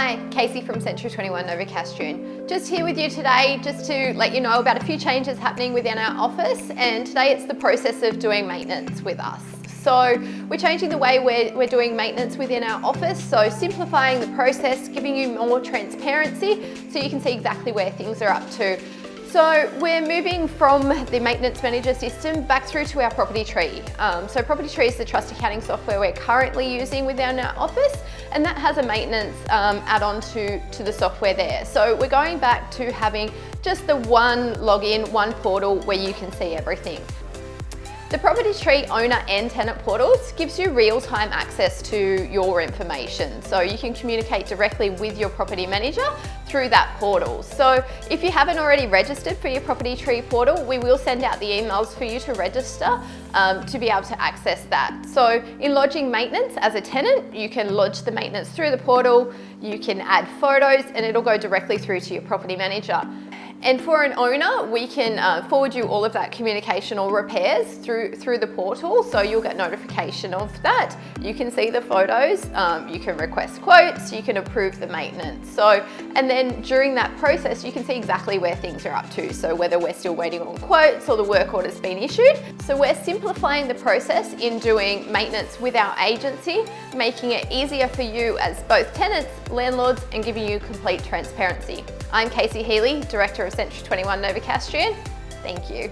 Hi, Casey from Century 21 Novocastrian. Just here with you today just to let you know about a few changes happening within our office, and today it's the process of doing maintenance with us. So we're changing the way we're doing maintenance within our office, so simplifying the process, giving you more transparency so you can see exactly where things are up to. So we're moving from the maintenance manager system back through to our Property Tree. So Property Tree is the trust accounting software we're currently using within our office, and that has a maintenance add-on to the software there. So we're going back to having just the one login, one portal where you can see everything. The Property Tree owner and tenant portals gives you real-time access to your information. So you can communicate directly with your property manager through that portal. So if you haven't already registered for your Property Tree portal, we will send out the emails for you to register to be able to access that. So in lodging maintenance as a tenant, you can lodge the maintenance through the portal, you can add photos, and it'll go directly through to your property manager. And for an owner, we can forward you all of that communication or repairs through the portal, so you'll get notification of that. You can see the photos, you can request quotes, you can approve the maintenance. So, and then during that process, you can see exactly where things are up to, so whether we're still waiting on quotes or the work order's been issued. So we're simplifying the process in doing maintenance with our agency, making it easier for you as both tenants, landlords, and giving you complete transparency. I'm Casey Healy, Director of Century 21 Novocastrian. Thank you.